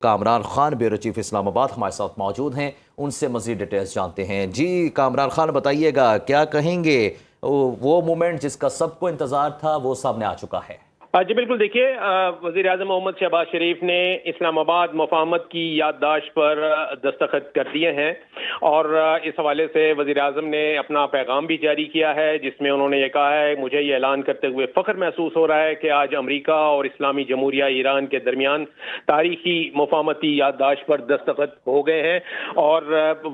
Kamran Khan bureau chief اسلام آباد ہمارے ساتھ موجود ہیں، ان سے مزید ڈیٹیلز جانتے ہیں۔ جی کامران خان، بتائیے گا کیا کہیں گے؟ وہ مومنٹ جس کا سب کو انتظار تھا وہ سامنے آ چکا ہے۔ جی بالکل، دیکھیے وزیر اعظم محمد شہباز شریف نے اسلام آباد مفاہمت کی یادداشت پر دستخط کر دیے ہیں، اور اس حوالے سے وزیر اعظم نے اپنا پیغام بھی جاری کیا ہے، جس میں انہوں نے یہ کہا ہے، مجھے یہ اعلان کرتے ہوئے فخر محسوس ہو رہا ہے کہ آج امریکہ اور اسلامی جمہوریہ ایران کے درمیان تاریخی مفاہمتی یادداشت پر دستخط ہو گئے ہیں، اور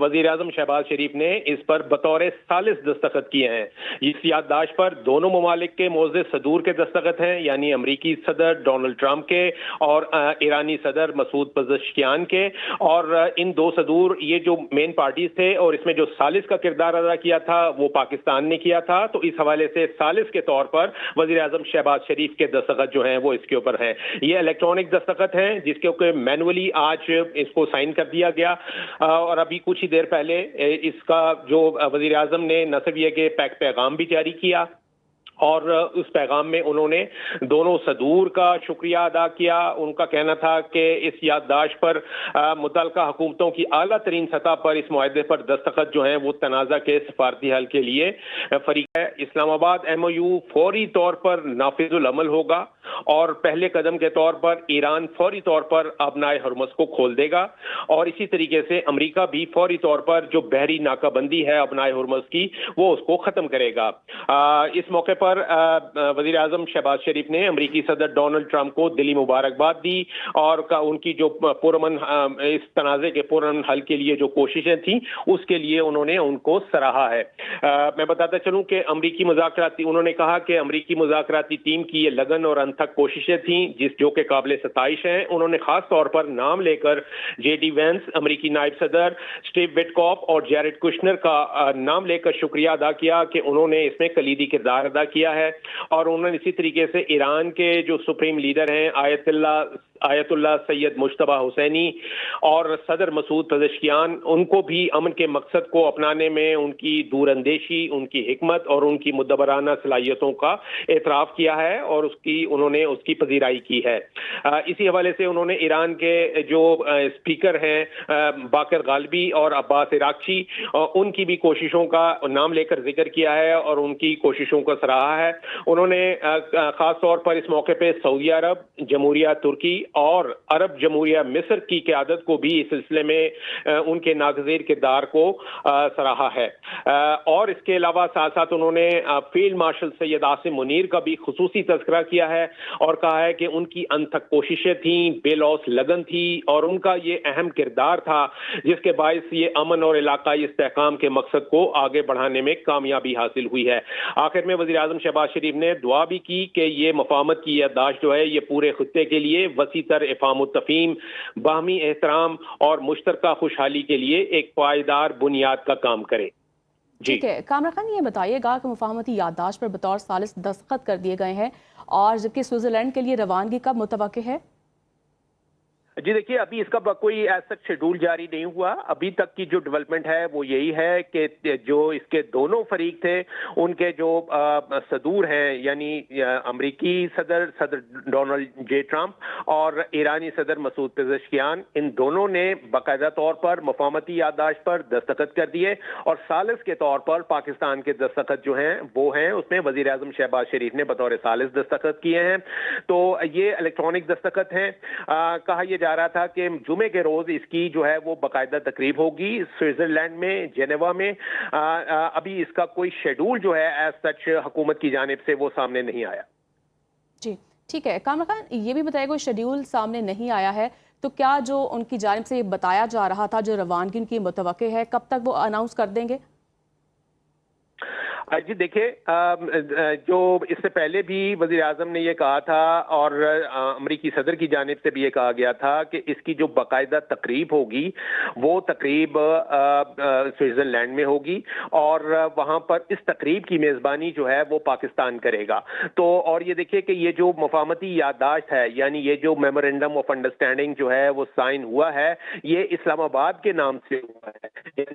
وزیر اعظم شہباز شریف نے اس پر بطور ثالث دستخط کیے ہیں۔ اس یادداشت پر دونوں ممالک کے معزز صدور کے دستخط ہیں، یعنی امریکی صدر ڈونلڈ ٹرمپ کے اور ایرانی صدر مسعود پزشکیان کے، اور ان دو صدور یہ جو مین پارٹیز تھے، اور اس میں جو ثالث کا کردار ادا کیا تھا وہ پاکستان نے کیا تھا، تو اس حوالے سے ثالث کے طور پر وزیر اعظم شہباز شریف کے دستخط جو ہیں وہ اس کے اوپر ہیں۔ یہ الیکٹرانک دستخط ہیں جس کے اوپر مینولی آج اس کو سائن کر دیا گیا، اور ابھی کچھ ہی دیر پہلے اس کا جو وزیر اعظم نے نہ صرف یہ کہ پیغام بھی جاری کیا، اور اس پیغام میں انہوں نے دونوں صدور کا شکریہ ادا کیا۔ ان کا کہنا تھا کہ اس یادداشت پر متعلقہ حکومتوں کی اعلیٰ ترین سطح پر اس معاہدے پر دستخط جو ہیں وہ تنازع کے سفارتی حل کے لیے فریق ہے۔ اسلام آباد ایم او یو فوری طور پر نافذ العمل ہوگا، اور پہلے قدم کے طور پر ایران فوری طور پر آبنائے ہرمز کو کھول دے گا، اور اسی طریقے سے امریکہ بھی فوری طور پر جو بحری ناکہ بندی ہے آبنائے ہرمز کی وہ اس کو ختم کرے گا۔ اس موقع پر وزیر اعظم شہباز شریف نے امریکی صدر ڈونلڈ ٹرمپ کو دلی مبارکباد دی، اور ان کی جو پرامن اس تنازع کے پرامن حل کے لیے جو کوششیں تھیں اس کے لیے انہوں نے ان کو سراہا ہے۔ میں بتاتا چلوں کہ انہوں نے کہا کہ امریکی مذاکراتی ٹیم کی یہ لگن اور انتھک کوششیں تھیں جو کہ قابل ستائش ہیں۔ انہوں نے خاص طور پر نام لے کر جے ڈی وینس، امریکی نائب صدر اسٹیو وٹکاف اور جیرڈ کوشنر کا نام لے کر شکریہ ادا کیا کہ انہوں نے اس میں کلیدی کردار ادا کیا ہے، اور انہوں نے اسی طریقے سے ایران کے جو سپریم لیڈر ہیں آیت اللہ سید مجتبیٰ حسینی اور صدر مسعود پزشکیان، ان کو بھی امن کے مقصد کو اپنانے میں ان کی دور اندیشی، ان کی حکمت اور ان کی مدبرانہ صلاحیتوں کا اعتراف کیا ہے، اور انہوں نے اس کی پذیرائی کی ہے۔ اسی حوالے سے انہوں نے ایران کے جو اسپیکر ہیں باقر غالبی اور عباس عراقچی، ان کی بھی کوششوں کا نام لے کر ذکر کیا ہے اور ان کی کوششوں کو سراہا ہے۔ انہوں نے خاص طور پر اس موقع پہ سعودی عرب، جمہوریہ ترکی اور عرب جمہوریہ مصر کی قیادت کو بھی اس سلسلے میں ان کے ناگزیر کردار کو سراہا ہے، اور اس کے علاوہ ساتھ ساتھ انہوں نے فیلڈ مارشل سید عاصم منیر کا بھی خصوصی تذکرہ کیا ہے، اور کہا ہے کہ ان کی انتھک کوششیں تھیں، بے لوث لگن تھی، اور ان کا یہ اہم کردار تھا جس کے باعث یہ امن اور علاقائی استحکام کے مقصد کو آگے بڑھانے میں کامیابی حاصل ہوئی ہے۔ آخر میں وزیر اعظم شہباز شریف نے دعا بھی کی کہ یہ مفاہمت کی یادداشت جو ہے یہ پورے خطے کے لیے وسیع تر افہام و تفہیم، باہمی احترام اور مشترکہ خوشحالی کے لیے ایک پائیدار بنیاد کا کام کرے۔ ٹھیک ہے کامران خان، یہ بتائیے گا کہ مفاہمتی یادداشت پر بطور ثالث دستخط کر دیے گئے ہیں، اور جبکہ سوئٹزرلینڈ کے لیے روانگی کب متوقع ہے؟ جی دیکھیے، ابھی اس کا کوئی ایسا شیڈول جاری نہیں ہوا۔ ابھی تک کی جو ڈیولپمنٹ ہے وہ یہی ہے کہ جو اس کے دونوں فریق تھے ان کے جو صدور ہیں، یعنی امریکی صدر ڈونلڈ جے ٹرمپ اور ایرانی صدر مسعود پزشکیان، ان دونوں نے باقاعدہ طور پر مفاہمتی یادداشت پر دستخط کر دیے، اور ثالث کے طور پر پاکستان کے دستخط جو ہیں وہ ہیں اس میں وزیر اعظم شہباز شریف نے بطور ثالث دستخط کیے ہیں۔ تو یہ الیکٹرانک دستخط ہیں۔ کہا یہ جا رہا تھا کہ جمعے کے روز اس کی جو ہے وہ باقاعدہ تقریب ہوگی سوئٹزرلینڈ میں، جنیوا میں۔ ابھی اس کا کوئی شیڈول جو ہے ایز سچ حکومت کی جانب سے وہ سامنے نہیں آیا۔ جی ٹھیک ہے کامران خان، یہ بھی بتائے کوئی شیڈول سامنے نہیں آیا ہے تو کیا جو ان کی جانب سے بتایا جا رہا تھا جو روانگی ان کی متوقع ہے کب تک وہ اناؤنس کر دیں گے؟ جی دیکھیں، جو اس سے پہلے بھی وزیر اعظم نے یہ کہا تھا، اور امریکی صدر کی جانب سے بھی یہ کہا گیا تھا کہ اس کی جو باقاعدہ تقریب ہوگی وہ تقریب سوئٹزرلینڈ میں ہوگی، اور وہاں پر اس تقریب کی میزبانی جو ہے وہ پاکستان کرے گا۔ تو اور یہ دیکھیے کہ یہ جو مفاہمتی یادداشت ہے، یعنی یہ جو میمورینڈم آف انڈرسٹینڈنگ جو ہے وہ سائن ہوا ہے، یہ اسلام آباد کے نام سے ہوا ہے، یعنی